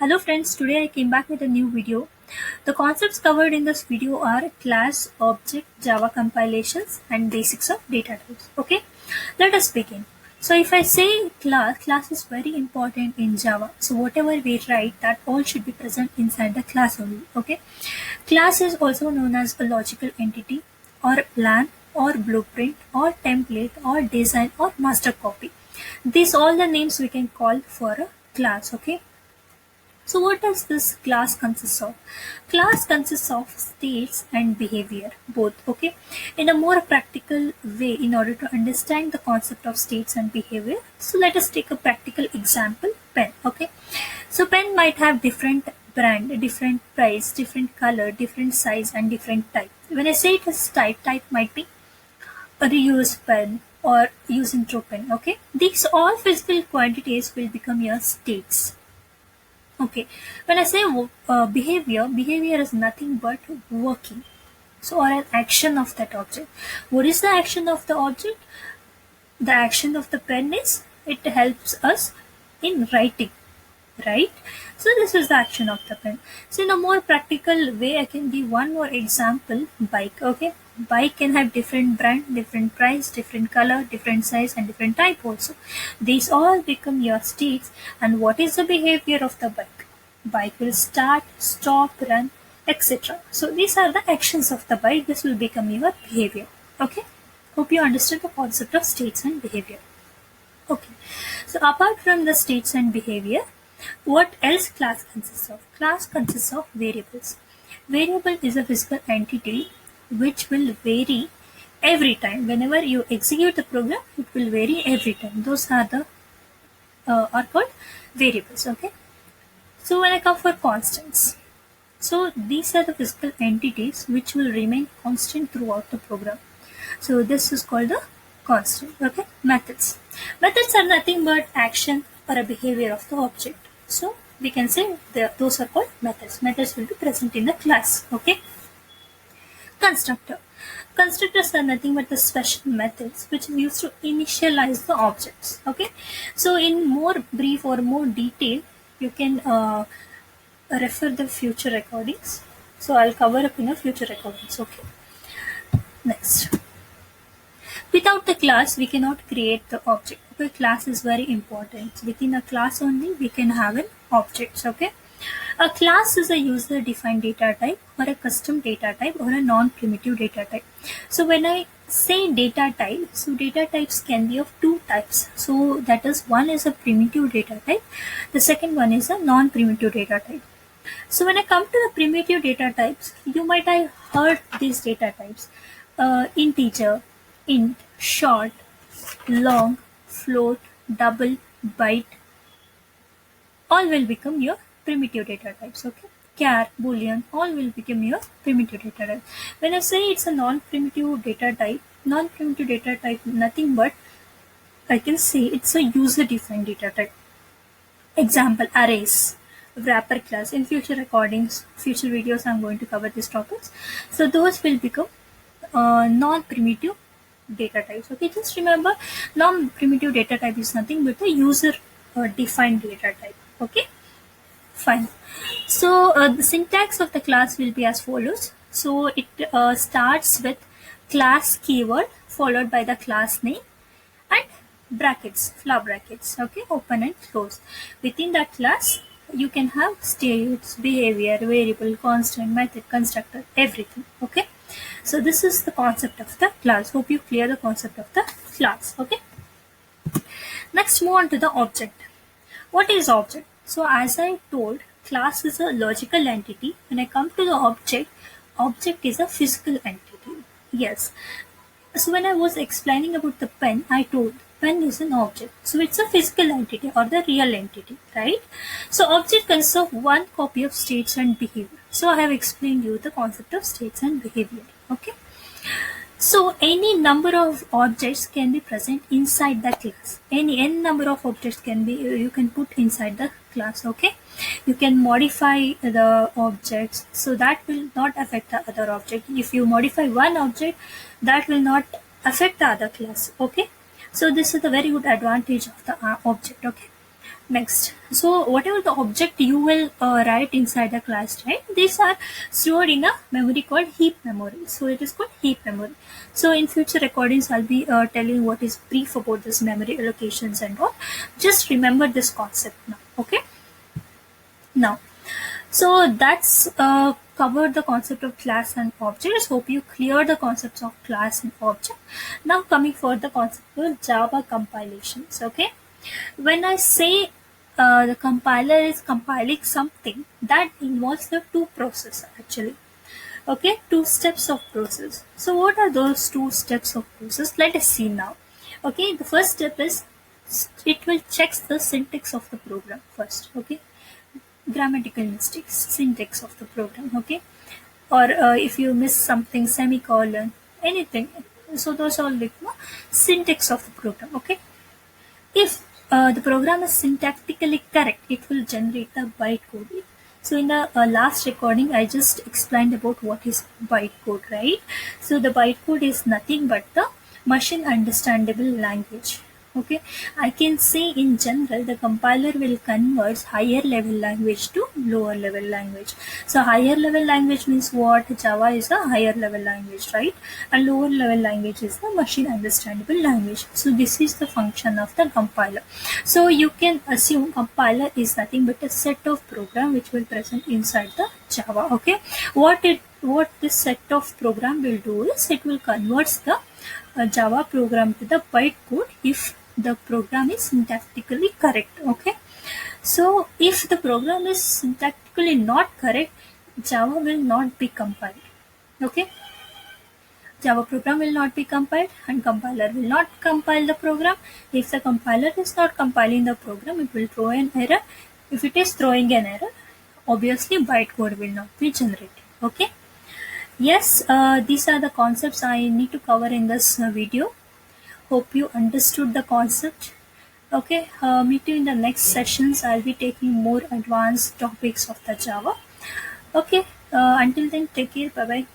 Hello friends, today I came back with a new video. The concepts covered in this video are class, object, Java compilations and basics of data types. Okay, let us begin. So if I say class is very important in Java. So whatever we write, that all should be present inside the class only. Okay, class is also known as a logical entity or plan or blueprint or template or design or master copy. These all the names we can call for a class. Okay, so what does this class consist of? Class consists of states and behavior, both, okay? In a more practical way, in order to understand the concept of states and behavior, so let us take a practical example, pen, okay? So pen might have different brand, different price, different color, different size and different type. When I say it is type might be a reused pen or using true pen, okay? These all physical quantities will become your states. Okay, when I say behavior is nothing but working. So, or an action of that object. What is the action of the object? The action of the pen is it helps us in writing, right? So, this is the action of the pen. So, in a more practical way, I can give one more example bike. Okay, bike can have different brand, different price, different color, different size, and different type also. These all become your states. And what is the behavior of the bike? Bike will start, stop, run, etc. So these are the actions of the bike. This will become your behavior. Okay. Hope you understood the concept of states and behavior. Okay. So apart from the states and behavior, what else class consists of? Class consists of variables. Variable is a physical entity which will vary every time. Whenever you execute the program, it will vary every time. Those are the are called variables. Okay. So when I come for constants, so these are the physical entities which will remain constant throughout the program. So this is called the constant. Okay, methods. Methods are nothing but action or a behavior of the object. So we can say those are called methods. Methods will be present in the class. Okay. Constructor. Constructors are nothing but the special methods which are used to initialize the objects. Okay. So in more brief or more detail, you can refer the future recordings. So I'll cover up in a future recordings. Okay. Next. Without the class, we cannot create the object. Okay, class is very important. Within a class only, we can have an objects. Okay. A class is a user-defined data type or a custom data type or a non-primitive data type. So when I say data type, so data types can be of two types. So that is, one is a primitive data type. The second one is a non-primitive data type. So when I come to the primitive data types, you might have heard these data types. Integer, int, short, long, float, double, byte, all will become your primitive data types. Okay, char, boolean, all will become your primitive data type. When I say it's a non-primitive data type, nothing but I can say it's a user-defined data type. Example, arrays, wrapper class. In future recordings, future videos, I'm going to cover these topics. So those will become non-primitive data types. Okay, just remember, non-primitive data type is nothing but a user-defined data type. Okay, fine. So the syntax of the class will be as follows. So it starts with class keyword followed by the class name and brackets, flower brackets. Okay, open and close. Within that class, you can have states, behavior, variable, constant, method, constructor, everything. Okay. So this is the concept of the class. Hope you clear the concept of the class. Okay. Next, move on to the object. What is object? So as I told, class is a logical entity. When I come to the object is a physical entity. Yes. So when I was explaining about the pen, I told pen is an object. So it's a physical entity or the real entity, right? So object consists of one copy of states and behavior. So I have explained you the concept of states and behavior. Okay. So any number of objects can be present inside the class. Any n number of objects can be you can put inside the class. Okay. You can modify the objects, so that will not affect the other object. If you modify one object, that will not affect the other class. Okay. So this is the very good advantage of the object. Okay. Next, so whatever the object you will write inside the class, right? These are stored in a memory called heap memory. So it is called heap memory. So in future recordings, I'll be telling what is brief about this memory allocations and all. Just remember this concept now. Okay. Now, so that's covered the concept of class and objects. Hope you clear the concepts of class and object. Now coming for the concept of Java compilations. Okay, when I say the compiler is compiling something, that involves the two process actually. Okay, two steps of process. So what are those two steps of process? Let us see now. Okay, the first step is it will check the syntax of the program first. Okay, grammatical mistakes, syntax of the program. Okay, or if you miss something, semicolon, anything. So those are like syntax of the program. Okay, if the program is syntactically correct, it will generate the bytecode. So in the last recording, I just explained about what is bytecode, right? So the bytecode is nothing but the machine understandable language. Okay, I can say in general the compiler will convert higher level language to lower level language. So higher level language means what? Java is a higher level language, right? And lower level language is the machine understandable language. So this is the function of the compiler. So you can assume compiler is nothing but a set of program which will present inside the Java. Okay, what this set of program will do is it will convert the Java program to the bytecode if the program is syntactically correct. Okay, so if the program is syntactically not correct, Java will not be compiled. Okay, Java program will not be compiled and compiler will not compile the program. If the compiler is not compiling the program, it will throw an error. If it is throwing an error, obviously bytecode will not be generated. Okay. Yes, these are the concepts I need to cover in this video. Hope you understood the concept. Okay, meet you in the next sessions. I'll be taking more advanced topics of the Java. Okay, until then, take care. Bye bye.